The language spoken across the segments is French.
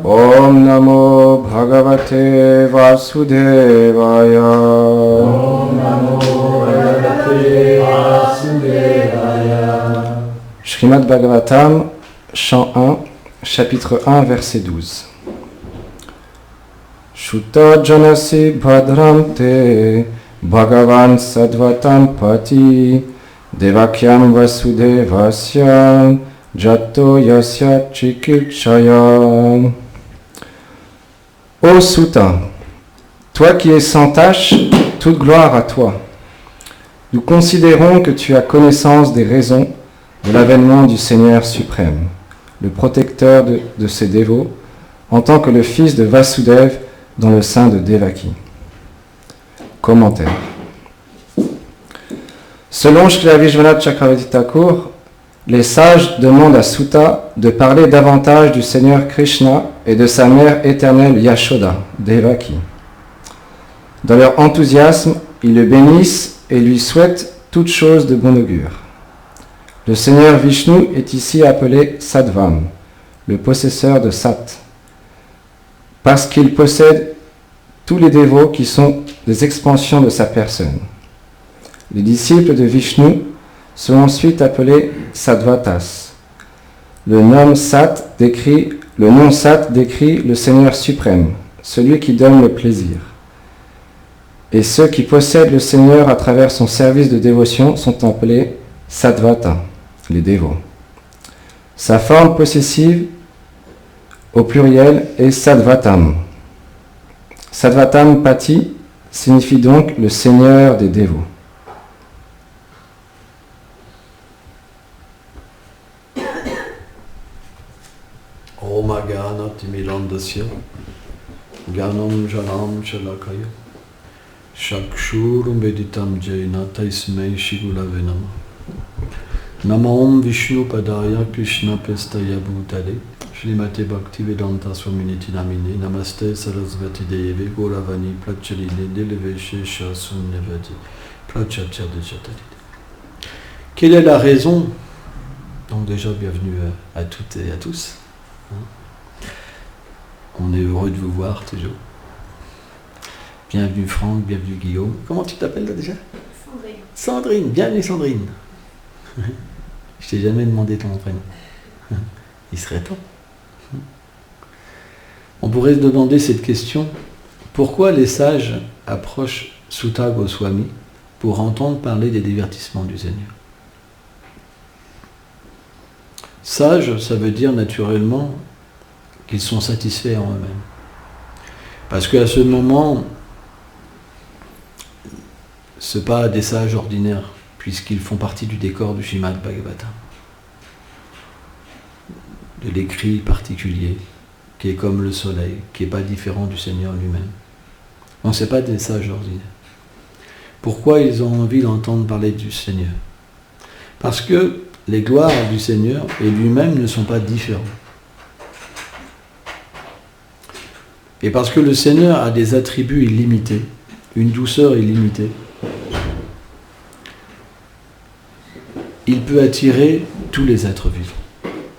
Om Namo Bhagavate Vasudevaya. Om Namo Bhagavate Vasudevaya. Srimad Bhagavatam, chant 1, chapitre 1, verset 12. Shuta janasi bhadram te Bhagavan sadvatam pati Devakyam vasudevasya Jato yasya chikitchaya. Ô Sutta, toi qui es sans tache, toute gloire à toi. Nous considérons que tu as connaissance des raisons de l'avènement du Seigneur suprême, le protecteur de ses dévots, en tant que le fils de Vasudeva dans le sein de Devaki. Commentaire. Selon Srila Vishwanath Chakravarti Thakur, les sages demandent à Sutta de parler davantage du Seigneur Krishna et de sa mère éternelle Yashoda, Devaki. Dans leur enthousiasme, ils le bénissent et lui souhaitent toutes choses de bon augure. Le Seigneur Vishnu est ici appelé Sattvam, le possesseur de Sat, parce qu'il possède tous les dévots qui sont des expansions de sa personne. Les disciples de Vishnu sont ensuite appelés Sattvatas. Le nom Sat décrit le Seigneur suprême, celui qui donne le plaisir. Et ceux qui possèdent le Seigneur à travers son service de dévotion sont appelés Sattvata, les dévots. Sa forme possessive, au pluriel, est Sattvatam. Sattvatam Pati signifie donc le Seigneur des dévots. Om Agana Timilandasya Ganam Janam Shalakaya Shakshur Meditam Jaina Taismei Shigulave Nama Namam Vishnu Padaya Krishna Pestaya Bhutale Shrimate Bhakti Vedanta Swaminiti Namine Namaste Sarasvati Deve Gauravani Prachaline Deleve Shesha Sunyavati Prachacha Dejatalide. Quelle est la raison? Donc déjà bienvenue à toutes et à tous. On est heureux de vous voir toujours. Bienvenue Franck, bienvenue Guillaume. Comment tu t'appelles là déjà? Sandrine. Sandrine, bienvenue Sandrine. Je t'ai jamais demandé ton prénom. Il serait temps. On pourrait se demander cette question. Pourquoi les sages approchent Sutta Goswami pour entendre parler des divertissements du Seigneur? Sages, ça veut dire naturellement qu'ils sont satisfaits en eux-mêmes. Parce qu'à ce moment, ce ne sont pas des sages ordinaires, puisqu'ils font partie du décor du Srimad Bhagavatam. De l'écrit particulier, qui est comme le soleil, qui n'est pas différent du Seigneur lui-même. Donc ce n'est pas des sages ordinaires. Pourquoi ils ont envie d'entendre parler du Seigneur? Parce que les gloires du Seigneur et lui-même ne sont pas différents. Et parce que le Seigneur a des attributs illimités, une douceur illimitée, il peut attirer tous les êtres vivants,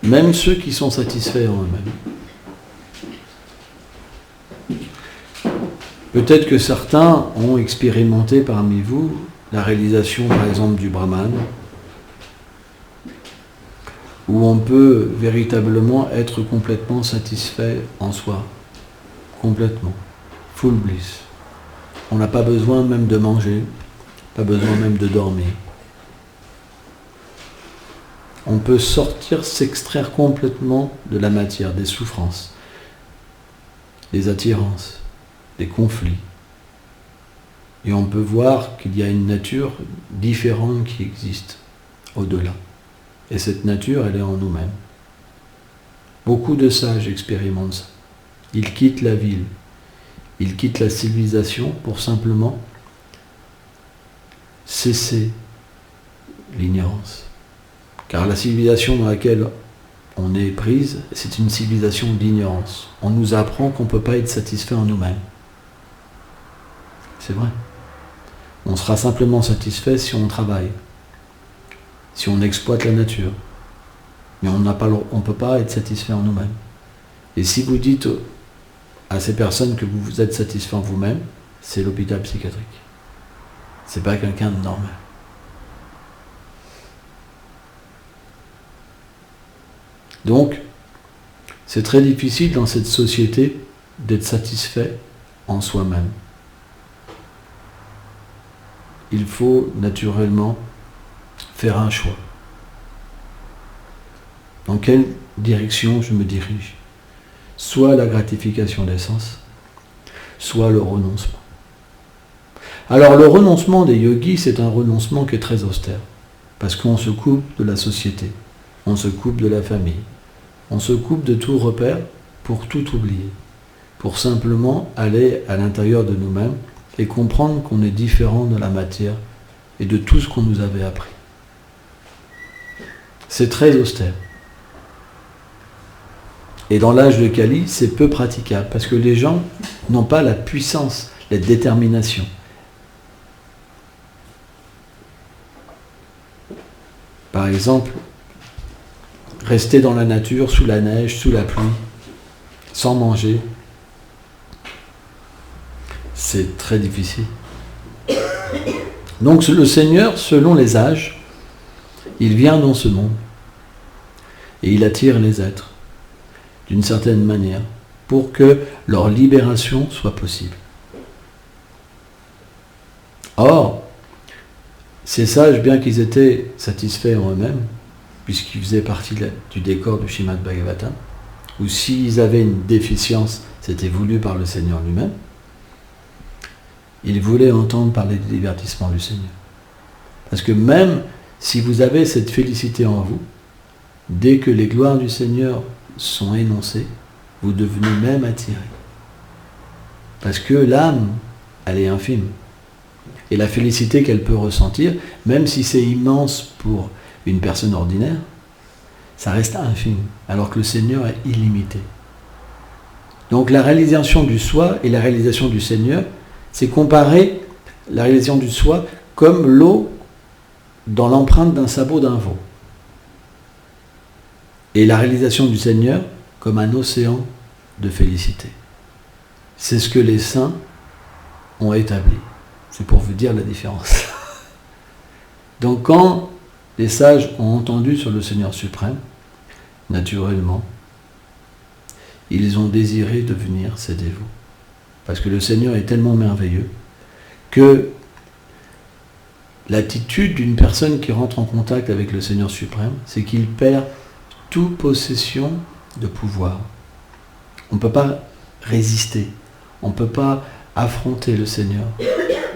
même ceux qui sont satisfaits en eux-mêmes. Peut-être que certains ont expérimenté parmi vous la réalisation, par exemple, du Brahman, où on peut véritablement être complètement satisfait en soi, complètement, full bliss. On n'a pas besoin même de manger, pas besoin même de dormir. On peut sortir, s'extraire complètement de la matière, des souffrances, des attirances, des conflits. Et on peut voir qu'il y a une nature différente qui existe au-delà. Et cette nature, elle est en nous-mêmes. Beaucoup de sages expérimentent ça. Ils quittent la ville, ils quittent la civilisation pour simplement cesser l'ignorance. Car la civilisation dans laquelle on est prise, c'est une civilisation d'ignorance. On nous apprend qu'on ne peut pas être satisfait en nous-mêmes. C'est vrai. On sera simplement satisfait si on travaille, si on exploite la nature. Mais on ne peut pas être satisfait en nous-mêmes. Et si vous dites à ces personnes que vous êtes satisfait en vous-même, c'est l'hôpital psychiatrique. C'est pas quelqu'un de normal. Donc, c'est très difficile dans cette société d'être satisfait en soi-même. Il faut naturellement faire un choix. Dans quelle direction je me dirige? Soit la gratification des sens, soit le renoncement. Alors le renoncement des yogis, c'est un renoncement qui est très austère, parce qu'on se coupe de la société, on se coupe de la famille, on se coupe de tout repère pour tout oublier, pour simplement aller à l'intérieur de nous-mêmes et comprendre qu'on est différent de la matière et de tout ce qu'on nous avait appris. C'est très austère. Et dans l'âge de Kali, c'est peu praticable, parce que les gens n'ont pas la puissance, la détermination. Par exemple, rester dans la nature, sous la neige, sous la pluie, sans manger, c'est très difficile. Donc le Seigneur, selon les âges, il vient dans ce monde et il attire les êtres d'une certaine manière pour que leur libération soit possible. Or, ces sages, bien qu'ils étaient satisfaits en eux-mêmes, puisqu'ils faisaient partie du décor du Srimad Bhagavatam, ou s'ils avaient une déficience, c'était voulu par le Seigneur lui-même, ils voulaient entendre parler du divertissement du Seigneur. Parce que même si vous avez cette félicité en vous, dès que les gloires du Seigneur sont énoncées, vous devenez même attiré. Parce que l'âme, elle est infime. Et la félicité qu'elle peut ressentir, même si c'est immense pour une personne ordinaire, ça reste infime, alors que le Seigneur est illimité. Donc la réalisation du soi et la réalisation du Seigneur, c'est comparer la réalisation du soi comme l'eau dans l'empreinte d'un sabot d'un veau. Et la réalisation du Seigneur comme un océan de félicité. C'est ce que les saints ont établi. C'est pour vous dire la différence. Donc quand les sages ont entendu sur le Seigneur suprême, naturellement, ils ont désiré devenir ses dévots. Parce que le Seigneur est tellement merveilleux que l'attitude d'une personne qui rentre en contact avec le Seigneur suprême, c'est qu'il perd toute possession de pouvoir. On ne peut pas résister, on ne peut pas affronter le Seigneur,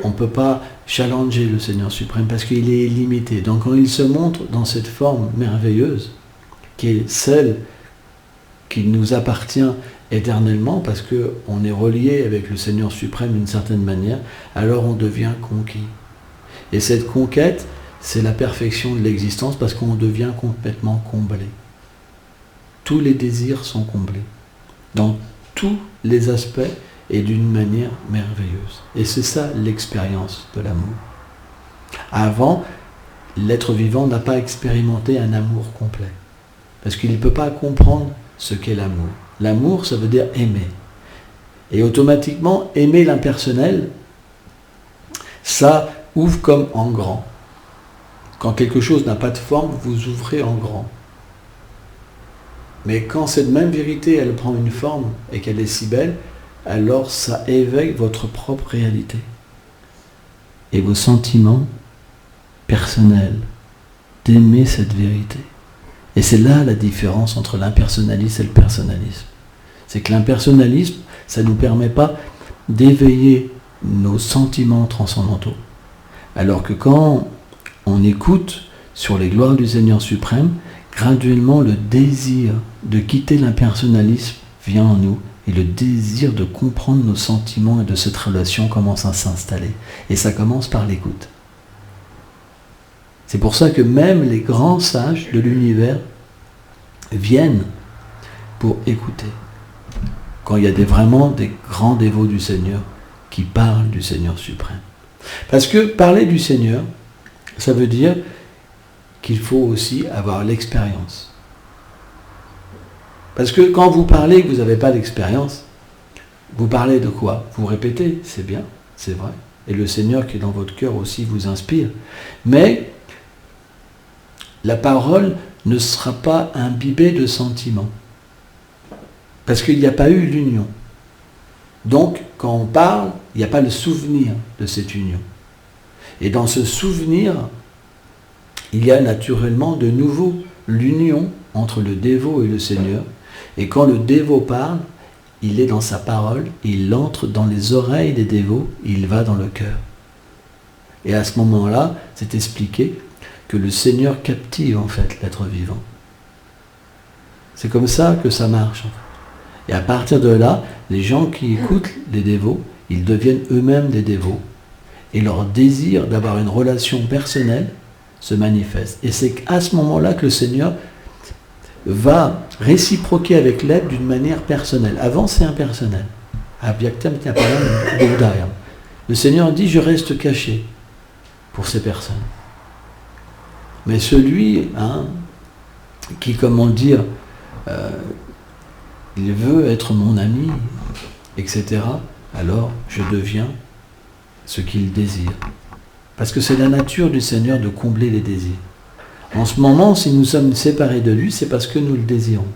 on ne peut pas challenger le Seigneur suprême parce qu'il est limité. Donc quand il se montre dans cette forme merveilleuse, qui est celle qui nous appartient éternellement, parce qu'on est relié avec le Seigneur suprême d'une certaine manière, alors on devient conquis. Et cette conquête, c'est la perfection de l'existence parce qu'on devient complètement comblé. Tous les désirs sont comblés, dans tous les aspects et d'une manière merveilleuse. Et c'est ça l'expérience de l'amour. Avant, l'être vivant n'a pas expérimenté un amour complet, parce qu'il ne peut pas comprendre ce qu'est l'amour. L'amour, ça veut dire aimer. Et automatiquement, aimer l'impersonnel, ça ouvre comme en grand. Quand quelque chose n'a pas de forme, vous ouvrez en grand. Mais quand cette même vérité, elle prend une forme et qu'elle est si belle, alors ça éveille votre propre réalité. Et vos sentiments personnels d'aimer cette vérité. Et c'est là la différence entre l'impersonnalisme et le personnalisme. C'est que l'impersonnalisme, ça ne nous permet pas d'éveiller nos sentiments transcendantaux. Alors que quand on écoute sur les gloires du Seigneur suprême, graduellement le désir de quitter l'impersonnalisme vient en nous et le désir de comprendre nos sentiments et de cette relation commence à s'installer. Et ça commence par l'écoute. C'est pour ça que même les grands sages de l'univers viennent pour écouter. Quand il y a vraiment des grands dévots du Seigneur qui parlent du Seigneur suprême. Parce que parler du Seigneur, ça veut dire qu'il faut aussi avoir l'expérience. Parce que quand vous parlez que vous n'avez pas d'expérience, vous parlez de quoi? Vous répétez, c'est bien, c'est vrai. Et le Seigneur qui est dans votre cœur aussi vous inspire. Mais la parole ne sera pas imbibée de sentiments. Parce qu'il n'y a pas eu l'union. Donc, quand on parle, il n'y a pas le souvenir de cette union. Et dans ce souvenir, il y a naturellement de nouveau l'union entre le dévot et le Seigneur. Et quand le dévot parle, il est dans sa parole, il entre dans les oreilles des dévots, il va dans le cœur. Et à ce moment-là, c'est expliqué que le Seigneur captive en fait l'être vivant. C'est comme ça que ça marche en fait. Et à partir de là, les gens qui écoutent les dévots, ils deviennent eux-mêmes des dévots. Et leur désir d'avoir une relation personnelle se manifeste. Et c'est à ce moment-là que le Seigneur va réciproquer avec l'être d'une manière personnelle. Avant, c'est impersonnel. Le Seigneur dit, je reste caché pour ces personnes. Mais celui qui, comment dire, il veut être mon ami, etc., alors je deviens ce qu'il désire. Parce que c'est la nature du Seigneur de combler les désirs. En ce moment, si nous sommes séparés de lui, c'est parce que nous le désirons.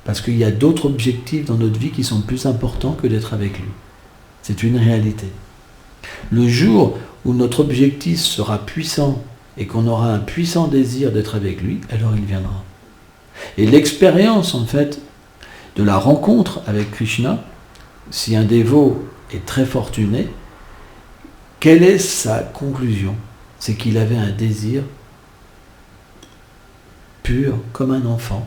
Parce qu'il y a d'autres objectifs dans notre vie qui sont plus importants que d'être avec lui. C'est une réalité. Le jour où notre objectif sera puissant et qu'on aura un puissant désir d'être avec lui, alors il viendra. Et l'expérience, en fait, de la rencontre avec Krishna, si un dévot est très fortuné, quelle est sa conclusion? C'est qu'il avait un désir pur, comme un enfant.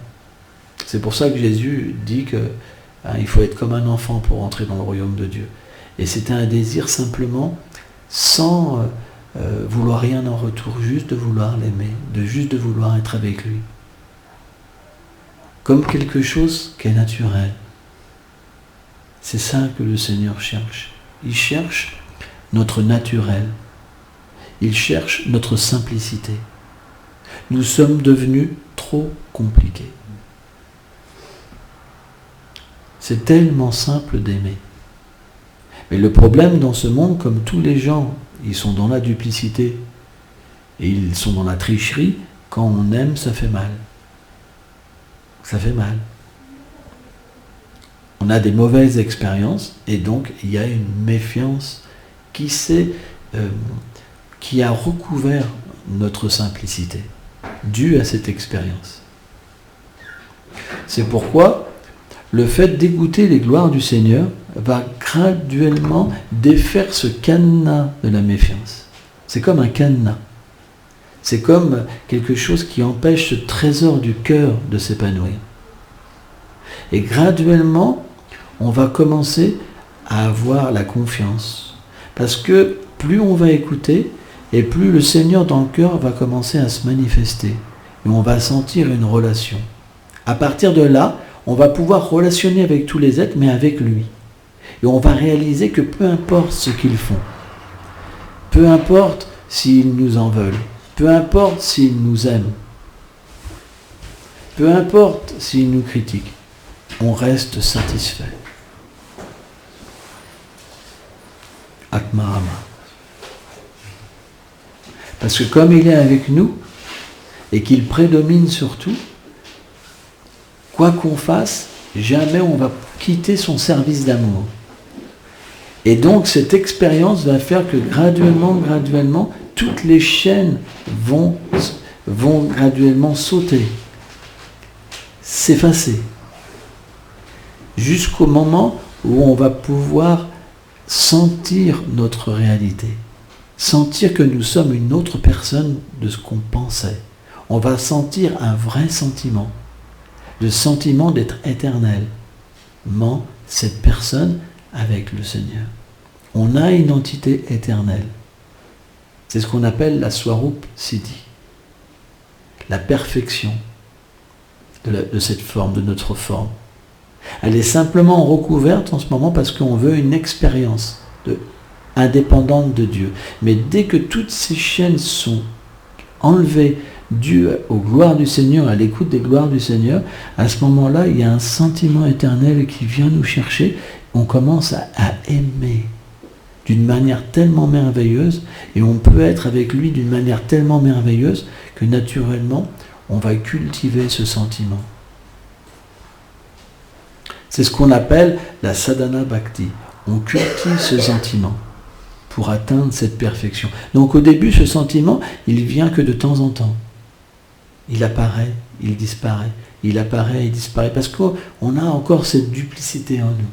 C'est pour ça que Jésus dit qu'il faut être comme un enfant pour entrer dans le royaume de Dieu. Et c'était un désir simplement, sans vouloir rien en retour, juste de vouloir l'aimer, juste de vouloir être avec lui. Comme quelque chose qui est naturel. C'est ça que le Seigneur cherche. Il cherche notre naturel. Il cherche notre simplicité. Nous sommes devenus trop compliqués. C'est tellement simple d'aimer. Mais le problème dans ce monde, comme tous les gens, ils sont dans la duplicité et ils sont dans la tricherie. Quand on aime, ça fait mal. Ça fait mal. On a des mauvaises expériences et donc il y a une méfiance qui a recouvert notre simplicité, due à cette expérience. C'est pourquoi le fait d'écouter les gloires du Seigneur va graduellement défaire ce cadenas de la méfiance. C'est comme un cadenas. C'est comme quelque chose qui empêche ce trésor du cœur de s'épanouir. Et graduellement, on va commencer à avoir la confiance. Parce que plus on va écouter, et plus le Seigneur dans le cœur va commencer à se manifester. Et on va sentir une relation. À partir de là, on va pouvoir relationner avec tous les êtres, mais avec lui. Et on va réaliser que peu importe ce qu'ils font, peu importe s'ils nous en veulent, peu importe s'ils nous aiment, peu importe s'ils nous critiquent, on reste satisfait. Atmarama. Parce que comme il est avec nous, et qu'il prédomine sur tout, quoi qu'on fasse, jamais on va quitter son service d'amour. Et donc cette expérience va faire que graduellement, toutes les chaînes vont graduellement sauter, s'effacer, jusqu'au moment où on va pouvoir sentir notre réalité, sentir que nous sommes une autre personne de ce qu'on pensait. On va sentir un vrai sentiment, le sentiment d'être éternellement cette personne avec le Seigneur. On a une entité éternelle. C'est ce qu'on appelle la Swarup Siddhi, la perfection de cette forme, de notre forme. Elle est simplement recouverte en ce moment parce qu'on veut une expérience indépendante de Dieu. Mais dès que toutes ces chaînes sont enlevées dû aux gloires du Seigneur, à l'écoute des gloires du Seigneur, à ce moment-là, il y a un sentiment éternel qui vient nous chercher. On commence à aimer d'une manière tellement merveilleuse, et on peut être avec lui d'une manière tellement merveilleuse que naturellement, on va cultiver ce sentiment. C'est ce qu'on appelle la sadhana bhakti. On cultive ce sentiment pour atteindre cette perfection. Donc au début, ce sentiment, il vient que de temps en temps. Il apparaît, il disparaît. Il apparaît, il disparaît. Parce qu'on a encore cette duplicité en nous.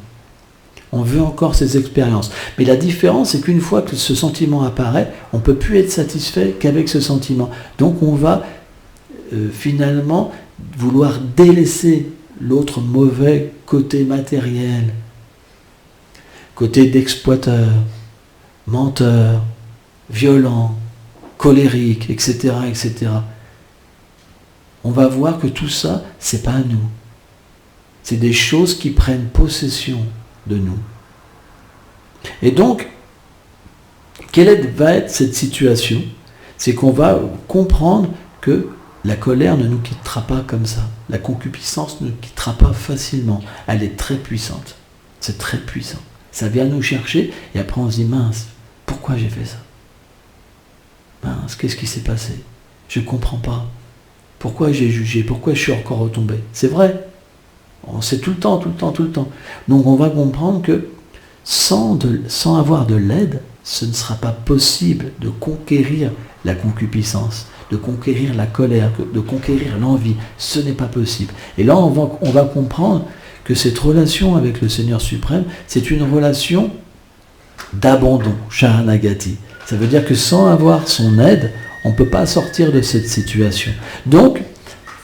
On veut encore ces expériences. Mais la différence, c'est qu'une fois que ce sentiment apparaît, on ne peut plus être satisfait qu'avec ce sentiment. Donc on va finalement vouloir délaisser l'autre mauvais côté matériel, côté d'exploiteur, menteur, violent, colérique, etc., etc. On va voir que tout ça, c'est pas à nous. C'est des choses qui prennent possession de nous. Et donc, quelle va être cette situation? C'est qu'on va comprendre que la colère ne nous quittera pas comme ça. La concupiscence ne nous quittera pas facilement. Elle est très puissante. C'est très puissant. Ça vient nous chercher et après on se dit, mince, pourquoi j'ai fait ça? Mince, qu'est-ce qui s'est passé? Je ne comprends pas. Pourquoi j'ai jugé? Pourquoi je suis encore retombé? C'est vrai. On sait tout le temps. Donc on va comprendre que sans avoir de l'aide, ce ne sera pas possible de conquérir la concupiscence, de conquérir la colère, de conquérir l'envie. Ce n'est pas possible. Et là, on va comprendre que cette relation avec le Seigneur suprême, c'est une relation d'abandon, Sharanagati. Ça veut dire que sans avoir son aide, on ne peut pas sortir de cette situation. Donc,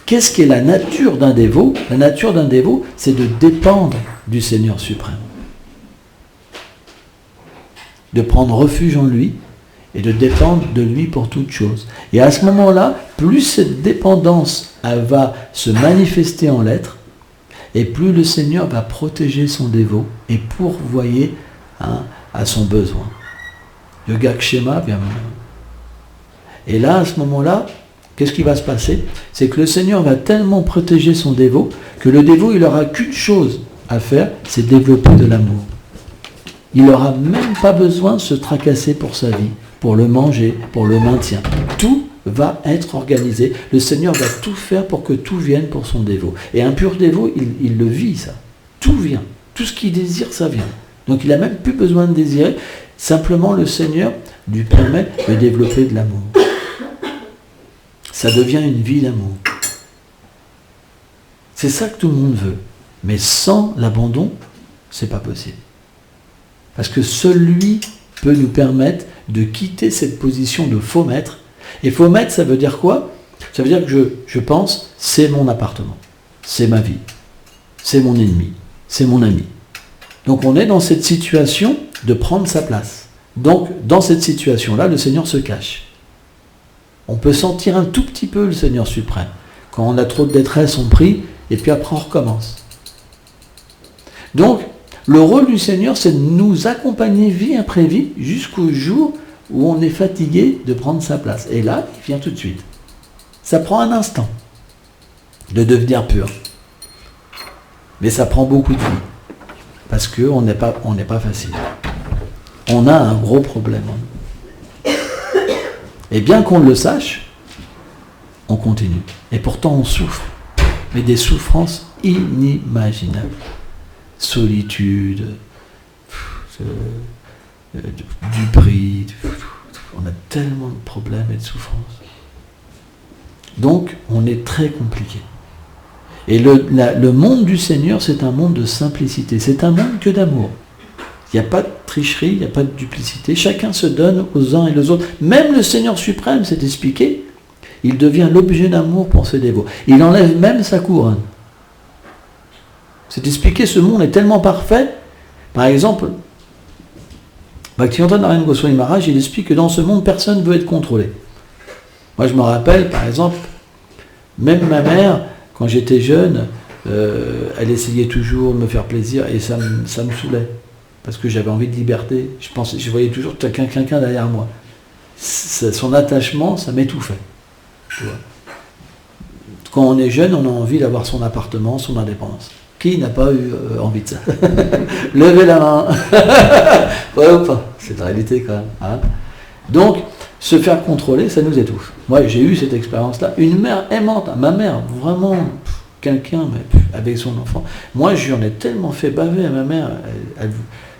qu'est-ce qu'est la nature d'un dévot? La nature d'un dévot, c'est de dépendre du Seigneur suprême. De prendre refuge en lui et de dépendre de lui pour toute chose. Et à ce moment-là, plus cette dépendance elle va se manifester en l'être, et plus le Seigneur va protéger son dévot et pourvoyer à son besoin. Yogakshema vient. Et là, à ce moment-là, qu'est-ce qui va se passer? C'est que le Seigneur va tellement protéger son dévot que le dévot, il n'aura qu'une chose à faire, c'est développer de l'amour. Il n'aura même pas besoin de se tracasser pour sa vie, pour le manger, pour le maintien. Tout va être organisé. Le Seigneur va tout faire pour que tout vienne pour son dévot. Et un pur dévot, il le vit, ça. Tout vient. Tout ce qu'il désire, ça vient. Donc il n'a même plus besoin de désirer. Simplement, le Seigneur lui permet de développer de l'amour. Ça devient une vie d'amour. C'est ça que tout le monde veut. Mais sans l'abandon, c'est pas possible. Parce que seul lui peut nous permettre de quitter cette position de faux maître. Et faux maître, ça veut dire quoi? Ça veut dire que je pense, c'est mon appartement, c'est ma vie, c'est mon ennemi, c'est mon ami. Donc on est dans cette situation de prendre sa place. Donc dans cette situation-là, le Seigneur se cache. On peut sentir un tout petit peu le Seigneur suprême. Quand on a trop de détresse, on prie, et puis après on recommence. Donc, le rôle du Seigneur, c'est de nous accompagner vie après vie, jusqu'au jour où on est fatigué de prendre sa place. Et là, il vient tout de suite. Ça prend un instant de devenir pur. Mais ça prend beaucoup de vie. Parce qu'on n'est pas facile. On a un gros problème. Et bien qu'on le sache, on continue. Et pourtant on souffre. Mais des souffrances inimaginables. Solitude, du bris, on a tellement de problèmes et de souffrances. Donc, on est très compliqué. Et le monde du Seigneur, c'est un monde de simplicité. C'est un monde que d'amour. Il n'y a pas de tricherie, il n'y a pas de duplicité. Chacun se donne aux uns et aux autres. Même le Seigneur suprême, c'est expliqué, il devient l'objet d'amour pour ses dévots. Il enlève même sa couronne. C'est expliqué, ce monde est tellement parfait. Par exemple, Bhaktivedanta Narayana Goswami Maharaj, il explique que dans ce monde, personne ne veut être contrôlé. Moi, je me rappelle, par exemple, même ma mère, quand j'étais jeune, elle essayait toujours de me faire plaisir et ça me saoulait. Parce que j'avais envie de liberté. Je voyais toujours quelqu'un derrière moi. Son attachement, ça m'étouffait. Tu vois. Quand on est jeune, on a envie d'avoir son appartement, son indépendance. Qui n'a pas eu envie de ça? Levez la main. Ouais ou pas? C'est la réalité quand même. Hein. Donc, se faire contrôler, ça nous étouffe. Moi, j'ai eu cette expérience-là. Une mère aimante, ma mère, vraiment, quelqu'un avec son enfant. Moi, j'en ai tellement fait baver à ma mère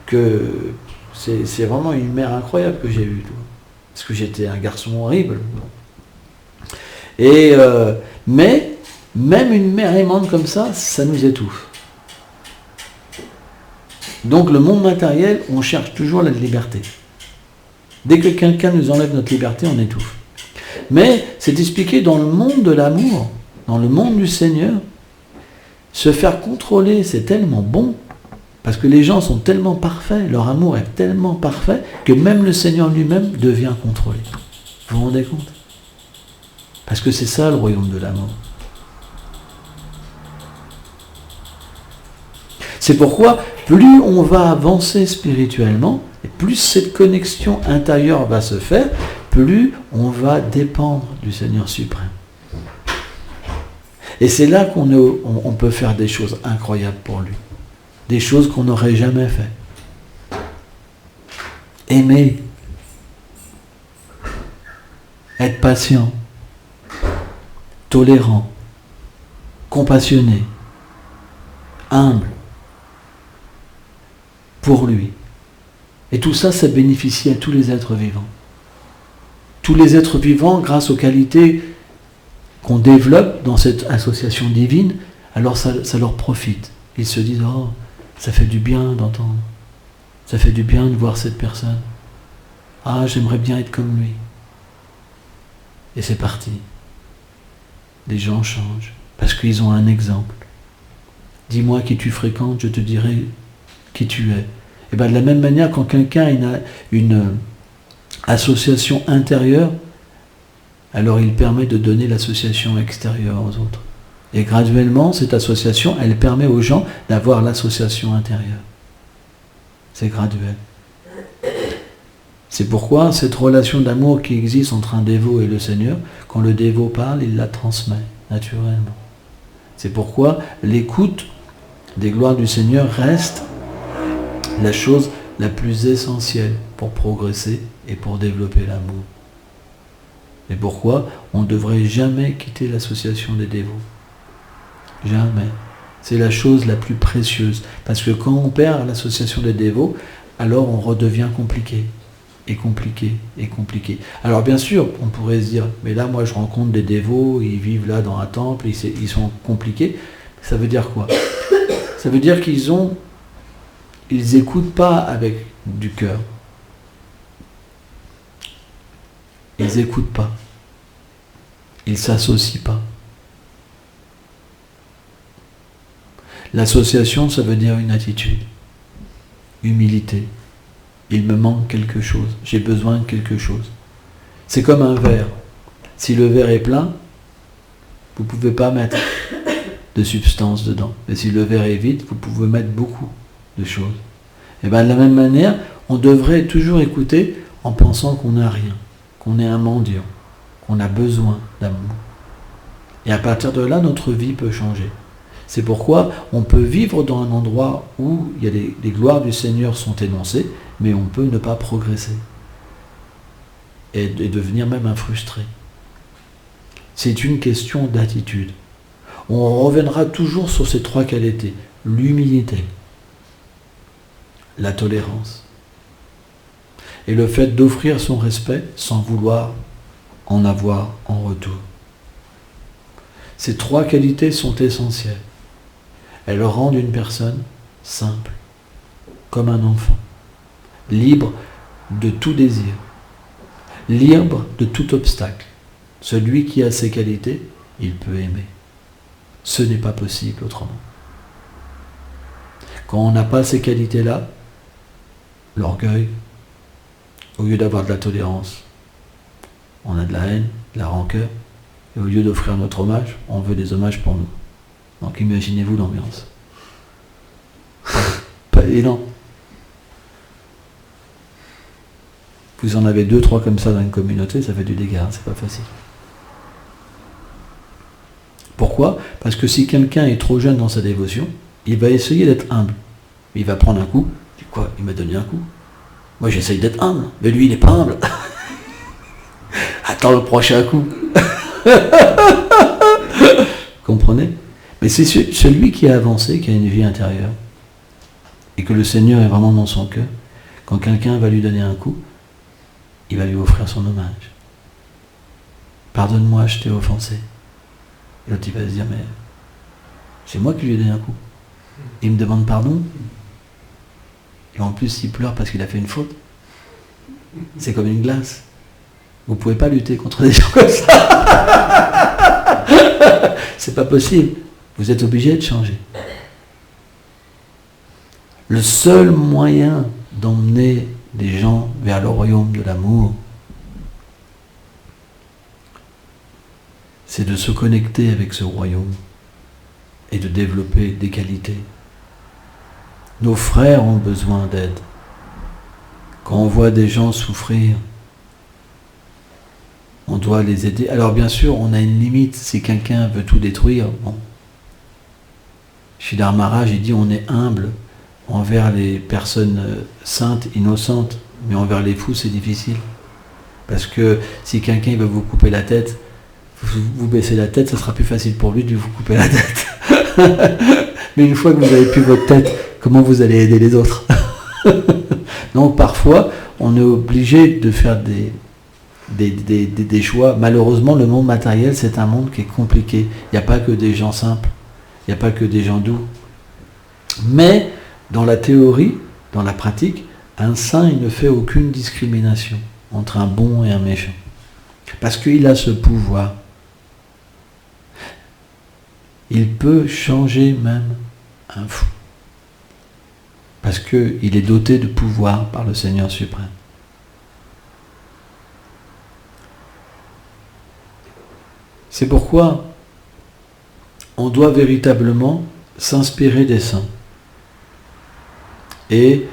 que c'est vraiment une mère incroyable que j'ai eue. Parce que j'étais un garçon horrible. Et, mais, même une mère aimante comme ça nous étouffe. Donc le monde matériel, on cherche toujours la liberté. Dès que quelqu'un nous enlève notre liberté, on étouffe. Mais c'est expliqué dans le monde de l'amour, dans le monde du Seigneur, se faire contrôler, c'est tellement bon, parce que les gens sont tellement parfaits, leur amour est tellement parfait, que même le Seigneur lui-même devient contrôlé. Vous vous rendez compte? Parce que c'est ça le royaume de l'amour. C'est pourquoi, plus on va avancer spirituellement, et plus cette connexion intérieure va se faire, plus on va dépendre du Seigneur suprême. Et c'est là qu'on peut faire des choses incroyables pour lui. Des choses qu'on n'aurait jamais fait. Aimer. Être patient. Tolérant. Compassionné. Humble. Pour lui. Et tout ça, ça bénéficie à tous les êtres vivants. Tous les êtres vivants, grâce aux qualités qu'on développe dans cette association divine, alors ça leur profite. Ils se disent, oh, ça fait du bien d'entendre. Ça fait du bien de voir cette personne. Ah, j'aimerais bien être comme lui. Et c'est parti. Les gens changent, parce qu'ils ont un exemple. Dis-moi qui tu fréquentes, je te dirai qui tu es. Et bien de la même manière, quand quelqu'un a une association intérieure, alors il permet de donner l'association extérieure aux autres. Et graduellement, cette association, elle permet aux gens d'avoir l'association intérieure. C'est graduel. C'est pourquoi cette relation d'amour qui existe entre un dévot et le Seigneur, quand le dévot parle, il la transmet naturellement. C'est pourquoi l'écoute des gloires du Seigneur reste la chose la plus essentielle pour progresser et pour développer l'amour. Et pourquoi on ne devrait jamais quitter l'association des dévots. Jamais. C'est la chose la plus précieuse. Parce que quand on perd l'association des dévots, alors on redevient compliqué. Et compliqué, et compliqué. Alors bien sûr, on pourrait se dire, mais là moi je rencontre des dévots, ils vivent là dans un temple, ils sont compliqués. Ça veut dire quoi? Ça veut dire qu'ils n'écoutent pas avec du cœur. Ils n'écoutent pas. Ils ne s'associent pas. L'association, ça veut dire une attitude. Humilité. Il me manque quelque chose. J'ai besoin de quelque chose. C'est comme un verre. Si le verre est plein, vous ne pouvez pas mettre de substance dedans. Mais si le verre est vide, vous pouvez mettre beaucoup de choses. Et bien de la même manière, on devrait toujours écouter en pensant qu'on n'a rien, qu'on est un mendiant, qu'on a besoin d'amour. Et à partir de là, notre vie peut changer. C'est pourquoi on peut vivre dans un endroit où il y a les gloires du Seigneur sont énoncées, mais on peut ne pas progresser. Et devenir même un frustré. C'est une question d'attitude. On reviendra toujours sur ces trois qualités. L'humilité, la tolérance et le fait d'offrir son respect sans vouloir en avoir en retour. Ces trois qualités sont essentielles. Elles rendent une personne simple, comme un enfant, libre de tout désir, libre de tout obstacle. Celui qui a ces qualités, il peut aimer. Ce n'est pas possible autrement. Quand on n'a pas ces qualités-là, l'orgueil, au lieu d'avoir de la tolérance, on a de la haine, de la rancœur, et au lieu d'offrir notre hommage, on veut des hommages pour nous. Donc imaginez-vous l'ambiance. Pas évident. Vous en avez 2-3 comme ça dans une communauté, ça fait du dégât, c'est pas facile. Pourquoi? Parce que si quelqu'un est trop jeune dans sa dévotion, il va essayer d'être humble. Il va prendre un coup. Il dit quoi? Il m'a donné un coup. Moi j'essaye d'être humble, mais lui il n'est pas humble. Attends le prochain coup. Comprenez? Mais c'est celui qui a avancé, qui a une vie intérieure, et que le Seigneur est vraiment dans son cœur. Quand quelqu'un va lui donner un coup, il va lui offrir son hommage. Pardonne-moi, je t'ai offensé. Et l'autre il va se dire, mais c'est moi qui lui ai donné un coup. Il me demande pardon. Et en plus il pleure parce qu'il a fait une faute. C'est comme une glace. Vous ne pouvez pas lutter contre des gens comme ça. C'est pas possible. Vous êtes obligé de changer. Le seul moyen d'emmener des gens vers le royaume de l'amour, c'est de se connecter avec ce royaume et de développer des qualités. Nos frères ont besoin d'aide. Quand on voit des gens souffrir, on doit les aider. Alors bien sûr, on a une limite. Si quelqu'un veut tout détruire, bon. Sridhar Maharaj, il dit on est humble envers les personnes saintes, innocentes, mais envers les fous, c'est difficile. Parce que si quelqu'un veut vous couper la tête, vous baissez la tête, ça sera plus facile pour lui de vous couper la tête. Mais une fois que vous avez plus votre tête, comment vous allez aider les autres? Donc parfois, on est obligé de faire des choix. Malheureusement, le monde matériel, c'est un monde qui est compliqué. Il n'y a pas que des gens simples, il n'y a pas que des gens doux. Mais dans la théorie, dans la pratique, un saint, il ne fait aucune discrimination entre un bon et un méchant. Parce qu'il a ce pouvoir. Il peut changer même un fou. Parce qu'il est doté de pouvoir par le Seigneur suprême. C'est pourquoi on doit véritablement s'inspirer des saints. Et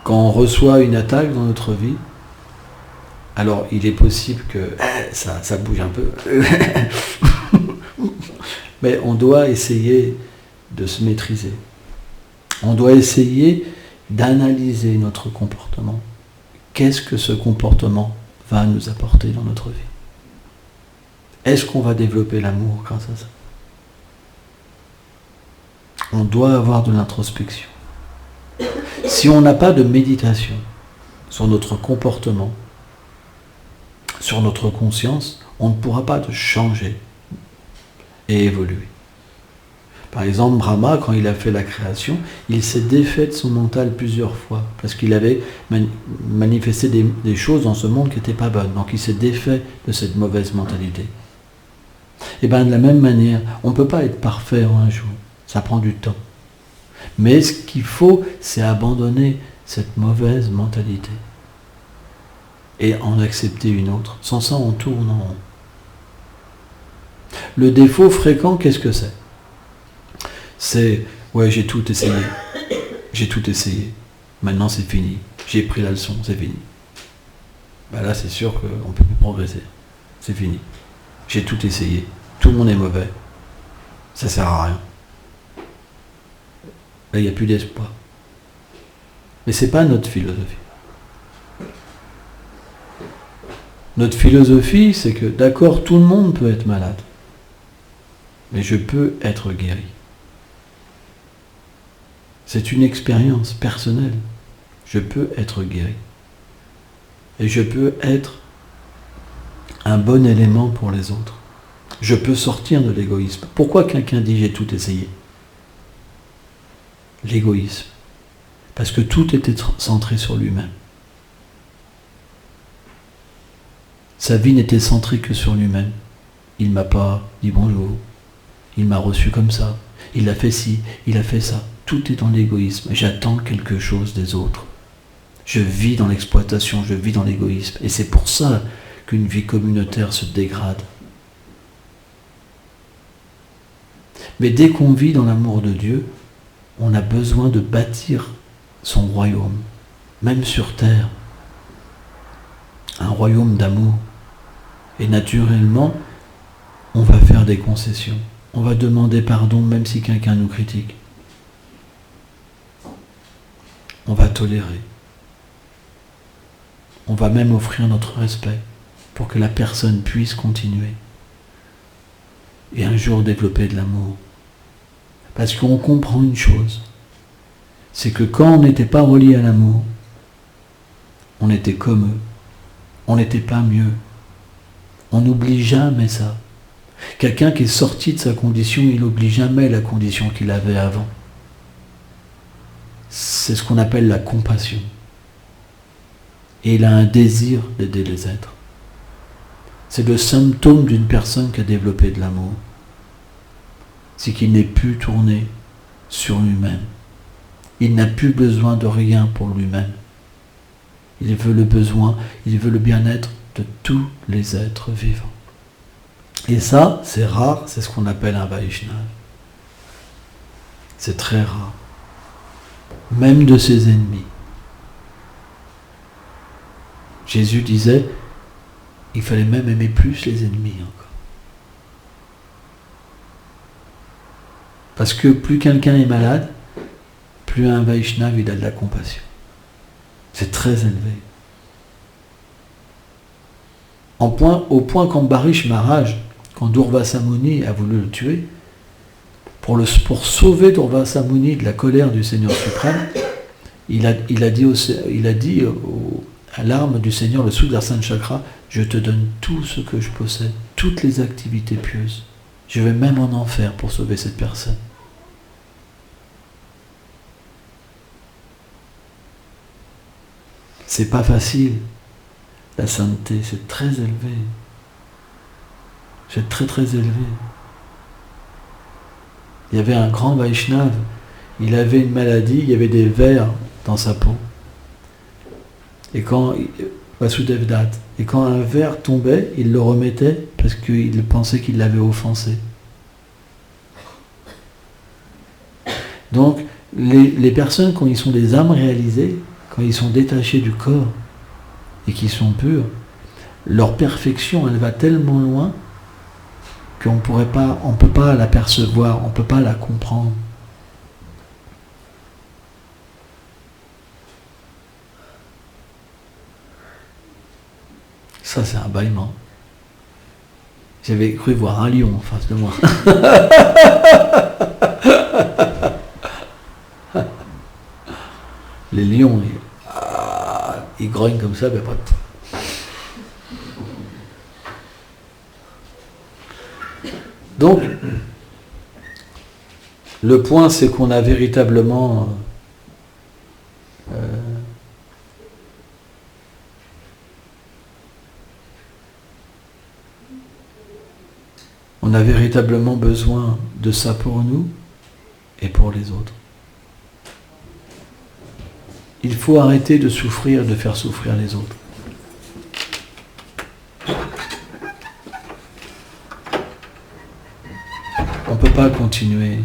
quand on reçoit une attaque dans notre vie, alors il est possible que ça bouge un peu. Mais on doit essayer de se maîtriser. On doit essayer d'analyser notre comportement. Qu'est-ce que ce comportement va nous apporter dans notre vie? Est-ce qu'on va développer l'amour grâce à ça? On doit avoir de l'introspection. Si on n'a pas de méditation sur notre comportement, sur notre conscience, on ne pourra pas changer et évoluer. Par exemple, Brahma, quand il a fait la création, il s'est défait de son mental plusieurs fois, parce qu'il avait manifesté des choses dans ce monde qui n'étaient pas bonnes. Donc il s'est défait de cette mauvaise mentalité. Et bien de la même manière, on ne peut pas être parfait en un jour. Ça prend du temps. Mais ce qu'il faut, c'est abandonner cette mauvaise mentalité. Et en accepter une autre. Sans ça, on tourne en rond. Le défaut fréquent, qu'est-ce que c'est? C'est, ouais, j'ai tout essayé. J'ai tout essayé. Maintenant, c'est fini. J'ai pris la leçon, c'est fini. Ben là, c'est sûr qu'on ne peut plus progresser. C'est fini. J'ai tout essayé. Tout le monde est mauvais. Ça ne sert à rien. Là, il n'y a plus d'espoir. Mais ce n'est pas notre philosophie. Notre philosophie, c'est que, d'accord, tout le monde peut être malade. Mais je peux être guéri. C'est une expérience personnelle. Je peux être guéri. Et je peux être un bon élément pour les autres. Je peux sortir de l'égoïsme. Pourquoi quelqu'un dit j'ai tout essayé? L'égoïsme. Parce que tout était centré sur lui-même. Sa vie n'était centrée que sur lui-même. Il ne m'a pas dit bonjour. Il m'a reçu comme ça. Il a fait ci, il a fait ça. Tout est dans l'égoïsme. J'attends quelque chose des autres. Je vis dans l'exploitation, je vis dans l'égoïsme. Et c'est pour ça qu'une vie communautaire se dégrade. Mais dès qu'on vit dans l'amour de Dieu, on a besoin de bâtir son royaume, même sur terre. Un royaume d'amour. Et naturellement, on va faire faire des concessions. On va demander pardon même si quelqu'un nous critique. On va tolérer. On va même offrir notre respect pour que la personne puisse continuer et un jour développer de l'amour. Parce qu'on comprend une chose, c'est que quand on n'était pas relié à l'amour, on était comme eux, on n'était pas mieux. On n'oublie jamais ça. Quelqu'un qui est sorti de sa condition, il n'oublie jamais la condition qu'il avait avant. C'est ce qu'on appelle la compassion. Et il a un désir d'aider les êtres. C'est le symptôme d'une personne qui a développé de l'amour. C'est qu'il n'est plus tourné sur lui-même. Il n'a plus besoin de rien pour lui-même. Il veut le bien-être de tous les êtres vivants. Et ça, c'est rare, c'est ce qu'on appelle un Vaishnava. C'est très rare. Même de ses ennemis. Jésus disait, il fallait même aimer plus les ennemis encore. Parce que plus quelqu'un est malade, plus un Vaishnava il a de la compassion. C'est très élevé. Au point qu'Ambarish Maharaj, quand Durvasa Muni a voulu le tuer, pour sauver Durvasa Muni de la colère du Seigneur suprême, il a dit à l'arme du Seigneur, le Sudarshan Chakra, je te donne tout ce que je possède, toutes les activités pieuses. Je vais même en enfer pour sauver cette personne. C'est pas facile. La sainteté, c'est très élevé. C'est très très élevé. Il y avait un grand Vaishnava, il avait une maladie, il y avait des vers dans sa peau. Et quand Vasudev Dutt, et quand un ver tombait, il le remettait parce qu'il pensait qu'il l'avait offensé. Donc, les personnes, quand ils sont des âmes réalisées, quand ils sont détachés du corps et qu'ils sont purs, leur perfection, elle va tellement loin qu'on ne peut pas la percevoir, on ne peut pas la comprendre. Ça, c'est un bâillement. J'avais cru voir un lion en face de moi. Les lions, ils grognent comme ça, mais pas de... Donc, le point, c'est qu'on a véritablement besoin de ça pour nous et pour les autres. Il faut arrêter de souffrir, de faire souffrir les autres. On ne peut pas continuer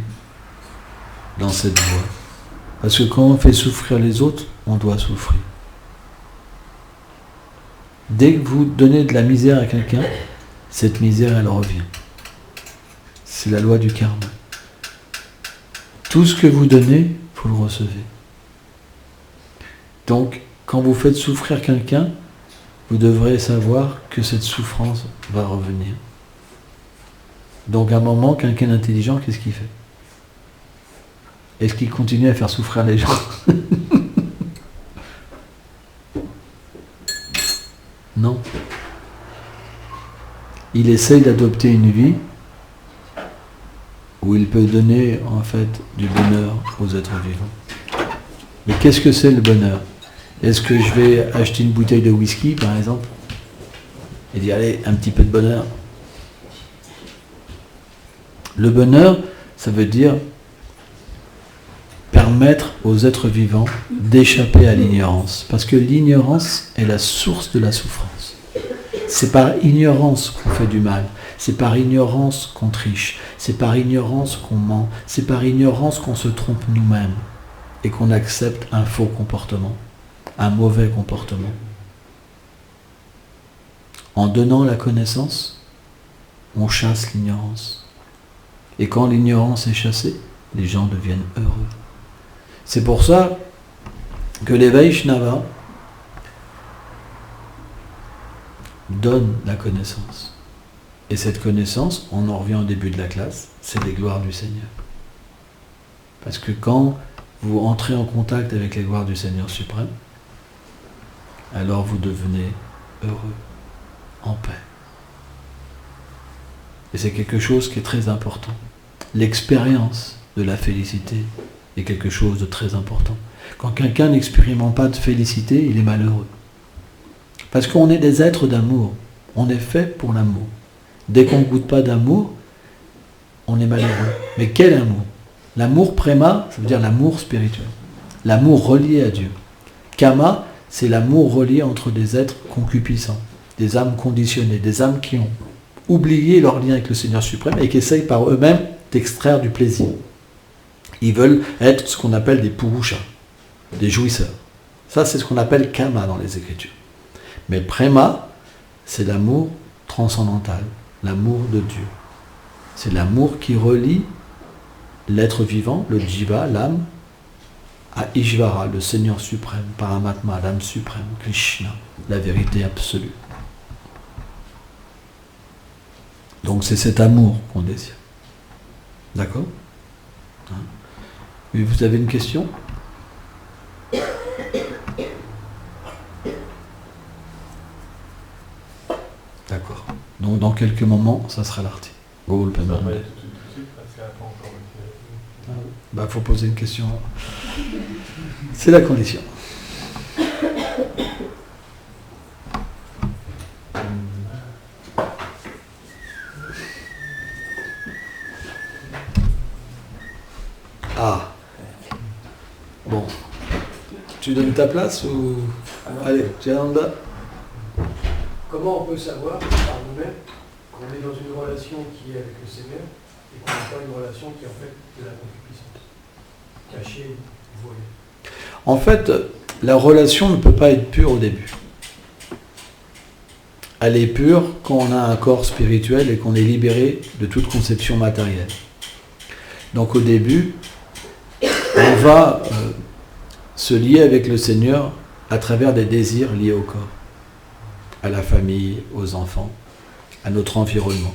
dans cette voie. Parce que quand on fait souffrir les autres, on doit souffrir. Dès que vous donnez de la misère à quelqu'un, cette misère, elle revient. C'est la loi du karma. Tout ce que vous donnez, vous le recevez. Donc, quand vous faites souffrir quelqu'un, vous devrez savoir que cette souffrance va revenir. Donc, à un moment, quelqu'un d'intelligent, qu'est-ce qu'il fait? Est-ce qu'il continue à faire souffrir les gens? Non. Il essaye d'adopter une vie où il peut donner, en fait, du bonheur aux êtres vivants. Mais qu'est-ce que c'est le bonheur? Est-ce que je vais acheter une bouteille de whisky, par exemple, et dire, allez, un petit peu de bonheur? Le bonheur, ça veut dire permettre aux êtres vivants d'échapper à l'ignorance. Parce que l'ignorance est la source de la souffrance. C'est par ignorance qu'on fait du mal. C'est par ignorance qu'on triche. C'est par ignorance qu'on ment. C'est par ignorance qu'on se trompe nous-mêmes et qu'on accepte un faux comportement, un mauvais comportement. En donnant la connaissance, on chasse l'ignorance. Et quand l'ignorance est chassée, les gens deviennent heureux. C'est pour ça que les Vaishnavas donnent la connaissance. Et cette connaissance, on en revient au début de la classe, c'est les gloires du Seigneur. Parce que quand vous entrez en contact avec les gloires du Seigneur suprême, alors vous devenez heureux, en paix. Et c'est quelque chose qui est très important. L'expérience de la félicité est quelque chose de très important. Quand quelqu'un n'expérimente pas de félicité, il est malheureux. Parce qu'on est des êtres d'amour. On est fait pour l'amour. Dès qu'on ne goûte pas d'amour, on est malheureux. Mais quel amour? L'amour préma, ça veut dire l'amour spirituel. L'amour relié à Dieu. Kama, c'est l'amour relié entre des êtres concupiscents, des âmes conditionnées, des âmes qui ont oublié leur lien avec le Seigneur suprême et qui essayent par eux-mêmes d'extraire du plaisir. Ils veulent être ce qu'on appelle des purushas, des jouisseurs. Ça, c'est ce qu'on appelle kama dans les Écritures. Mais prema, c'est l'amour transcendantal, l'amour de Dieu. C'est l'amour qui relie l'être vivant, le jiva, l'âme, à Ishvara, le Seigneur suprême, Paramatma, l'âme suprême, Krishna, la vérité absolue. Donc c'est cet amour qu'on désire. D'accord? Et vous avez une question? D'accord. Donc dans quelques moments, ça sera l'article. Bah, faut poser une question. C'est la condition. Ah. Bon. Tu donnes ta place ou... Allez, Jananda. Comment on peut savoir par nous-mêmes qu'on est dans une relation qui est avec le Seigneur et qu'on n'a pas une relation qui est en fait de la concupiscence, cachée, voilée? En fait, la relation ne peut pas être pure au début. Elle est pure quand on a un corps spirituel et qu'on est libéré de toute conception matérielle. Donc au début, on va se lier avec le Seigneur à travers des désirs liés au corps, à la famille, aux enfants, à notre environnement.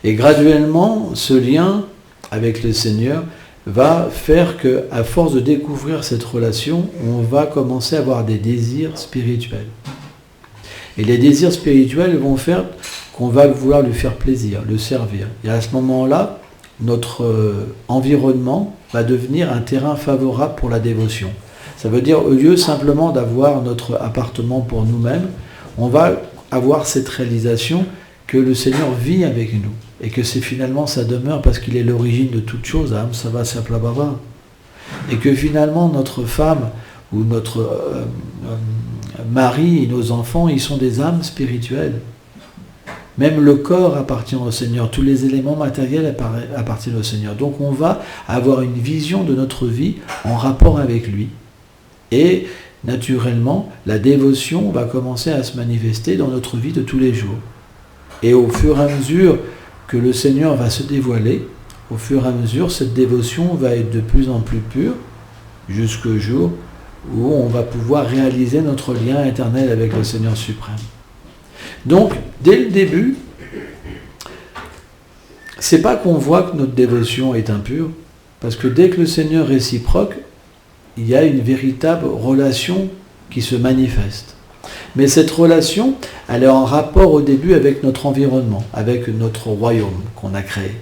Et graduellement, ce lien avec le Seigneur va faire que, à force de découvrir cette relation, on va commencer à avoir des désirs spirituels. Et les désirs spirituels vont faire qu'on va vouloir lui faire plaisir, le servir. Et à ce moment-là, notre environnement va devenir un terrain favorable pour la dévotion. Ça veut dire, au lieu simplement d'avoir notre appartement pour nous-mêmes, on va avoir cette réalisation que le Seigneur vit avec nous et que c'est finalement sa demeure parce qu'il est l'origine de toute chose, Amsava Saplabhava. Et que finalement notre femme ou notre mari et nos enfants, ils sont des âmes spirituelles. Même le corps appartient au Seigneur, tous les éléments matériels appartiennent au Seigneur. Donc on va avoir une vision de notre vie en rapport avec lui. Et naturellement, la dévotion va commencer à se manifester dans notre vie de tous les jours. Et au fur et à mesure que le Seigneur va se dévoiler, au fur et à mesure, cette dévotion va être de plus en plus pure, jusqu'au jour où on va pouvoir réaliser notre lien éternel avec le Seigneur suprême. Donc, dès le début, c'est pas qu'on voit que notre dévotion est impure, parce que dès que le Seigneur réciproque, il y a une véritable relation qui se manifeste. Mais cette relation, elle est en rapport au début avec notre environnement, avec notre royaume qu'on a créé.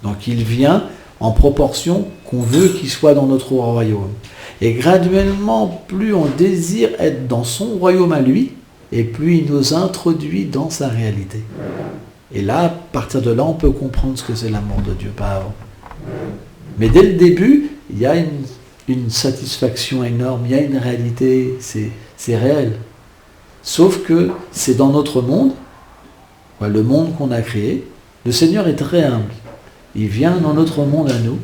Donc il vient en proportion qu'on veut qu'il soit dans notre royaume. Et graduellement, plus on désire être dans son royaume à lui, et plus il nous introduit dans sa réalité. Et là, à partir de là, on peut comprendre ce que c'est l'amour de Dieu, pas avant. Mais dès le début, il y a une satisfaction énorme, il y a une réalité, c'est réel. Sauf que c'est dans notre monde, le monde qu'on a créé, le Seigneur est très humble. Il vient dans notre monde à nous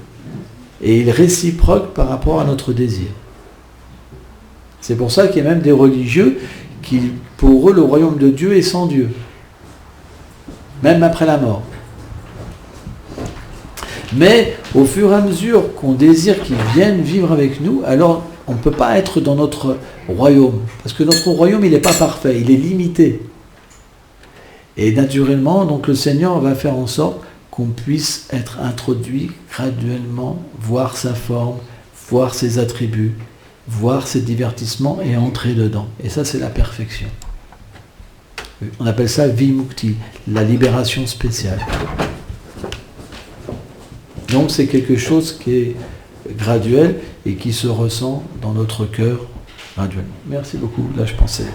et il réciproque par rapport à notre désir. C'est pour ça qu'il y a même des religieux qui, pour eux, le royaume de Dieu est sans Dieu. même après la mort. Mais au fur et à mesure qu'on désire qu'ils viennent vivre avec nous, alors on ne peut pas être dans notre royaume. Parce que notre royaume, il n'est pas parfait, il est limité. Et naturellement, donc le Seigneur va faire en sorte qu'on puisse être introduit graduellement, voir sa forme, voir ses attributs, voir ses divertissements et entrer dedans. Et ça, c'est la perfection. On appelle ça Vimukti, la libération spéciale. Donc c'est quelque chose qui est graduel et qui se ressent dans notre cœur graduellement. Merci beaucoup. Là, je pensais